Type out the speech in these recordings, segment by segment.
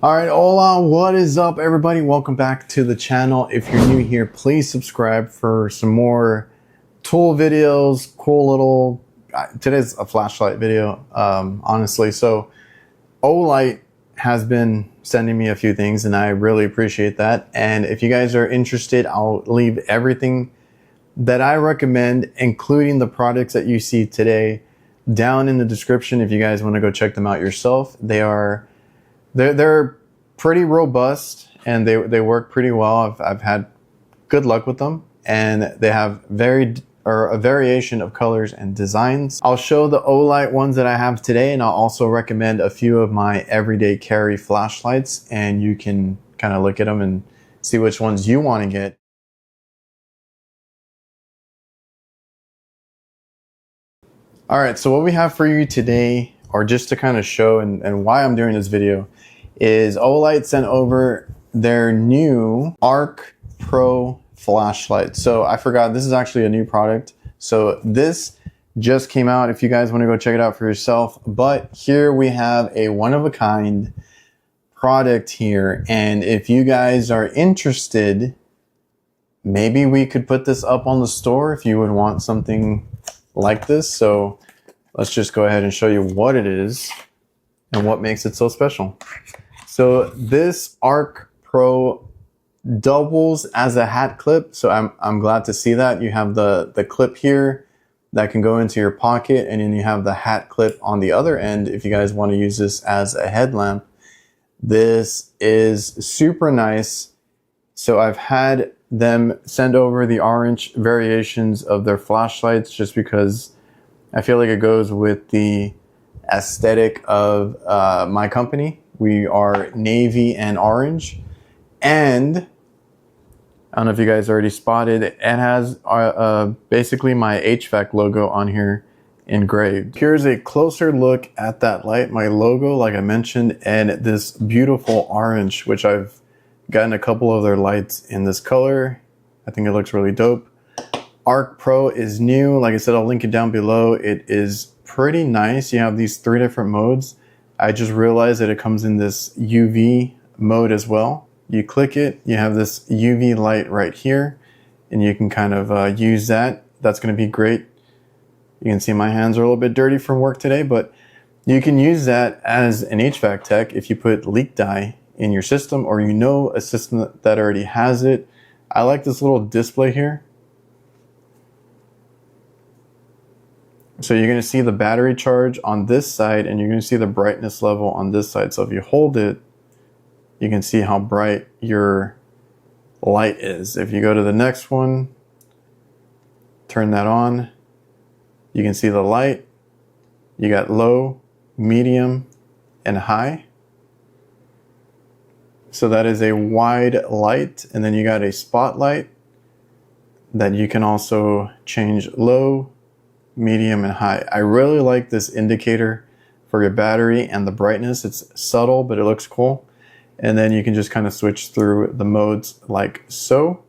All right, hola, what is up everybody? Welcome back to the channel. If you're new here, please subscribe for some more tool videos, cool little, today's a flashlight video, honestly. So Olight has been sending me a few things and I really appreciate that. And if you guys are interested, I'll leave everything that I recommend, including the products that you see today, down in the description if you guys want to go check them out yourself. They're pretty robust and they work pretty well. I've had good luck with them, and they have a variation of colors and designs. I'll show the Olight ones that I have today, and I'll also recommend a few of my everyday carry flashlights, and you can kind of look at them and see which ones you want to get. All right, so what we have for you today, or just to kind of show and why I'm doing this video, is Olight sent over their new ArkPro flashlight. So I forgot, this is actually a new product. So this just came out if you guys want to go check it out for yourself. But here we have a one-of-a-kind product here. And if you guys are interested, maybe we could put this up on the store if you would want something like this. So let's just go ahead and show you what it is and what makes it so special. So this ArkPro doubles as a hat clip. So I'm glad to see that. You have the clip here that can go into your pocket, and then you have the hat clip on the other end if you guys want to use this as a headlamp. This is super nice. So I've had them send over the orange variations of their flashlights just because I feel like it goes with the aesthetic of my company. We are navy and orange, and I don't know if you guys already spotted, it has basically my HVAC logo on here engraved. Here's a closer look at that light, my logo like I mentioned, and this beautiful orange, which I've gotten a couple of their lights in this color. I think it looks really dope. ArkPro is new. Like I said, I'll link it down below. It is pretty nice. You have these 3 different modes. I just realized that it comes in this UV mode as well. You click it, you have this UV light right here, and you can kind of use that. That's going to be great. You can see my hands are a little bit dirty from work today, but you can use that as an HVAC tech if you put leak dye in your system, or you know a system that already has it. I like this little display here. So you're going to see the battery charge on this side, and you're going to see the brightness level on this side. So if you hold it, you can see how bright your light is. If you go to the next one, turn that on, you can see the light. You got low, medium, and high. So that is a wide light, and then you got a spotlight that you can also change low, medium, and high. I really like this indicator for your battery and the brightness. It's subtle, but it looks cool. And then you can just kind of switch through the modes like so.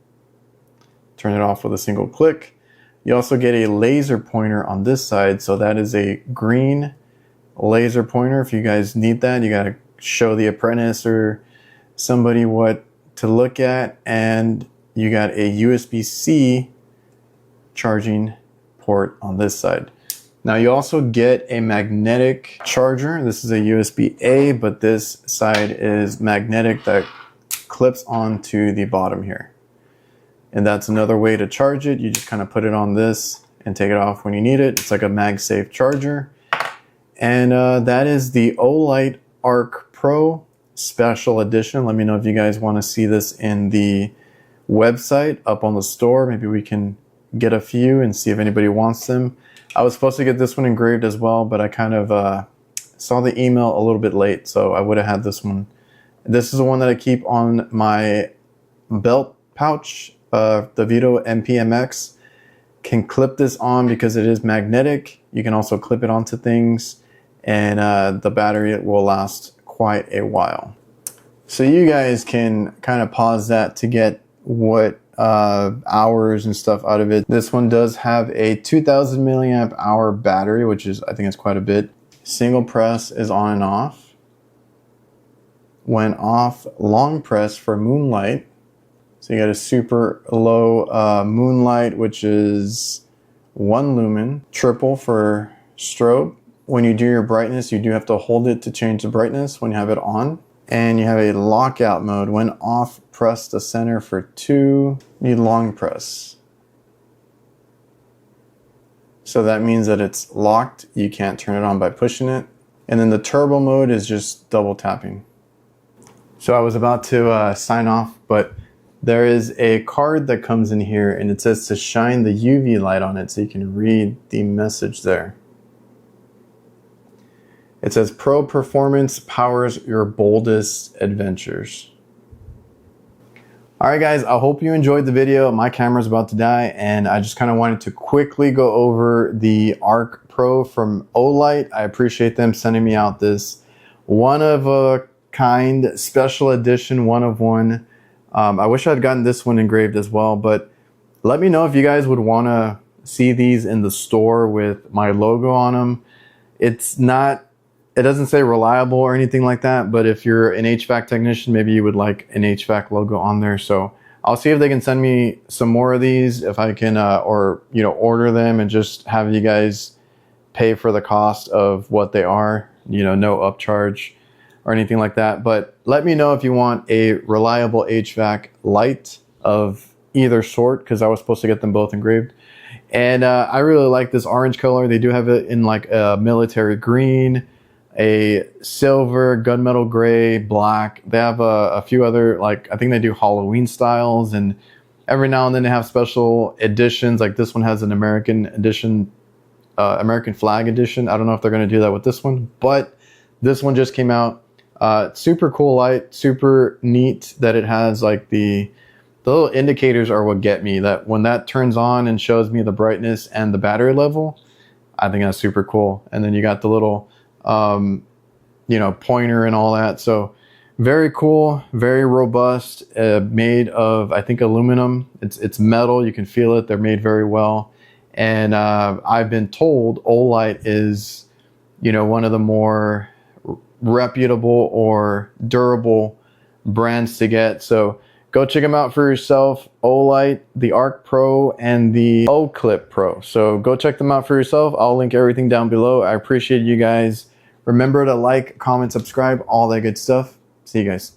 Turn it off with a single click. You also get a laser pointer on this side. So that is a green laser pointer. If you guys need that, you got to show the apprentice or somebody what to look at. And you got a USB-C charging port on this side. Now you also get a magnetic charger. This is a USB-A, but this side is magnetic that clips onto the bottom here. And that's another way to charge it. You just kind of put it on this and take it off when you need it. It's like a MagSafe charger. And that is the Olight ArkPro Special Edition. Let me know if you guys want to see this in the website up on the store. Maybe we can get a few and see if anybody wants them. I was supposed to get this one engraved as well, but I kind of saw the email a little bit late, so I would have had this one. This is the one that I keep on my belt pouch. The Vito MPMX can clip this on because it is magnetic. You can also clip it onto things, and the battery will last quite a while. So you guys can kind of pause that to get what hours and stuff out of it. This one does have a 2000 milliamp hour battery, which is, I think it's quite a bit. Single press is on and off. went off long press for moonlight. So you got a super low moonlight, which is 1 lumen, triple for strobe. When you do your brightness, you do have to hold it to change the brightness when you have it on. And you have a lockout mode. When off, press the center for 2. You long press. So that means that it's locked. You can't turn it on by pushing it. And then the turbo mode is just double tapping. So I was about to sign off, but there is a card that comes in here and it says to shine the UV light on it so you can read the message there. It says Pro Performance powers your boldest adventures. Alright guys, I hope you enjoyed the video. My camera's about to die and I just kind of wanted to quickly go over the ArkPro from Olight. I appreciate them sending me out this one-of-a-kind special edition, one of one. I wish I had gotten this one engraved as well, but let me know if you guys would want to see these in the store with my logo on them. It doesn't say reliable or anything like that, but if you're an HVAC technician, maybe you would like an HVAC logo on there. So I'll see if they can send me some more of these, if I can, or order them and just have you guys pay for the cost of what they are, no upcharge or anything like that. But let me know if you want a reliable HVAC light of either sort, because I was supposed to get them both engraved. And I really like this orange color. They do have it in like a military green, a silver, gunmetal gray, black. They have a few other, like I think they do Halloween styles, and every now and then they have special editions. Like this one has an American edition, American flag edition. I don't know if they're going to do that with this one, but this one just came out. Super cool light, super neat that it has like the little indicators are what get me. That when that turns on and shows me the brightness and the battery level, I think that's super cool. And then you got the little pointer and all that. So very cool, very robust, made of, I think, aluminum. It's metal. You can feel it. They're made very well. And I've been told Olight is, one of the more reputable or durable brands to get. So go check them out for yourself. Olight, the ArkPro, and the Oclip Pro. So go check them out for yourself. I'll link everything down below. I appreciate you guys. Remember to like, comment, subscribe, all that good stuff. See you guys.